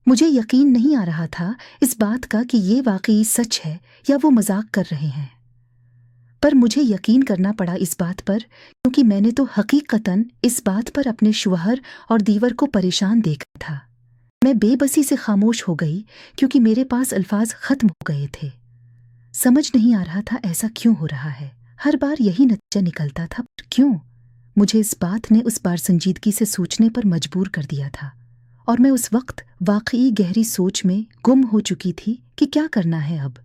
मुझे यकीन नहीं आ रहा था इस बात का कि ये वाकई सच है या वो मजाक कर रहे हैं, पर मुझे यकीन करना पड़ा इस बात पर, क्योंकि मैंने तो हकीकतन इस बात पर अपने शौहर और दीवर को परेशान देखा था। मैं बेबसी से खामोश हो गई, क्योंकि मेरे पास अल्फाज खत्म हो गए थे। समझ नहीं आ रहा था ऐसा क्यों हो रहा है। हर बार यही नतीजा निकलता था, पर क्यों? मुझे इस बात ने उस बार संजीदगी से सोचने पर मजबूर कर दिया था, और मैं उस वक्त वाकई गहरी सोच में गुम हो चुकी थी कि क्या करना है अब।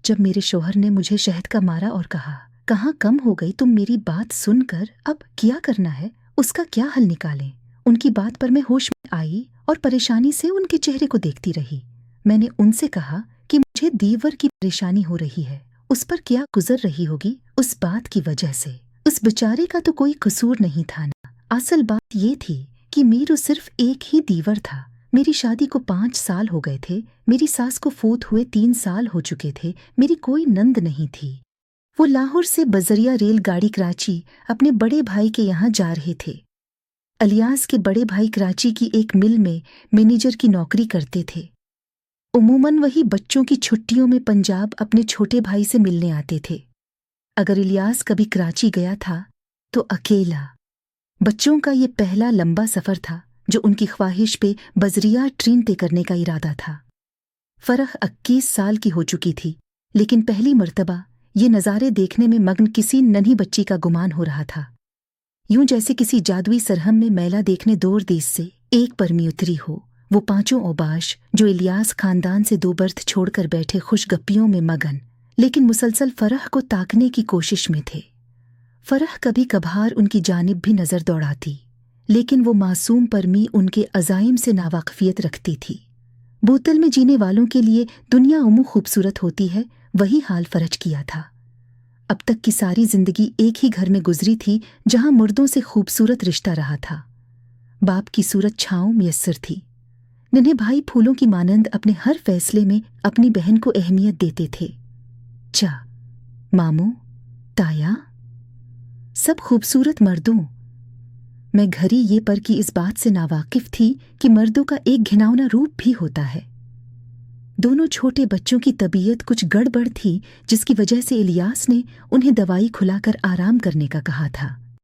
जब मेरे शौहर ने मुझे शहद का मारा और कहा, कहाँ कम हो गई तुम, मेरी बात सुनकर अब क्या करना है, उसका क्या हल निकालें। उनकी बात पर मैं होश में आई और परेशानी से उनके चेहरे को देखती रही। मैंने उनसे कहा कि मुझे दीवर की परेशानी हो रही है, उस पर क्या गुजर रही होगी उस बात की वजह से। उस बेचारे का तो कोई कसूर नहीं था ना। असल बात ये थी कि मीरू सिर्फ एक ही दीवर था। मेरी शादी को 5 साल हो गए थे, मेरी सास को फोत हुए 3 साल हो चुके थे, मेरी कोई नंद नहीं थी। वो लाहौर से बजरिया रेलगाड़ी कराची अपने बड़े भाई के यहाँ जा रहे थे। अलियास के बड़े भाई कराची की एक मिल में मैनेजर की नौकरी करते थे। उमूमन वही बच्चों की छुट्टियों में पंजाब अपने छोटे भाई से मिलने आते थे। अगर इलियास कभी कराची गया था तो अकेला। बच्चों का ये पहला लंबा सफ़र था जो उनकी ख्वाहिश पे बजरिया ट्रेन तय करने का इरादा था। फरह 21 साल की हो चुकी थी, लेकिन पहली मर्तबा ये नज़ारे देखने में मग्न किसी नन्ही बच्ची का गुमान हो रहा था। यूं जैसे किसी जादुई सरहम में मैला देखने दूर देश से एक परमी उतरी हो। वो 5 औबाश जो इलियास खानदान से 2 बर्थ छोड़कर बैठे खुशगप्पियों में मगन, लेकिन मुसलसल फरह को ताकने की कोशिश में थे। फरह कभी कभार उनकी जानिब भी नज़र दौड़ाती, लेकिन वो मासूम परमी उनके अज़ाइम से नावाकफियत रखती थी। बोतल में जीने वालों के लिए दुनिया उम्म खूबसूरत होती है, वही हाल फरज किया था। अब तक की सारी जिंदगी एक ही घर में गुजरी थी जहां मुर्दों से खूबसूरत रिश्ता रहा था। बाप की सूरत छांव मुयस्सर थी। नन्हे भाई फूलों की मानंद अपने हर फैसले में अपनी बहन को अहमियत देते थे। चा, मामू, ताया, सब खूबसूरत मर्दों। मैं घरी ये पर की इस बात से नावाकिफ थी कि मर्दों का एक घिनौना रूप भी होता है। दोनों छोटे बच्चों की तबीयत कुछ गड़बड़ थी, जिसकी वजह से इलियास ने उन्हें दवाई खुलाकर आराम करने का कहा था।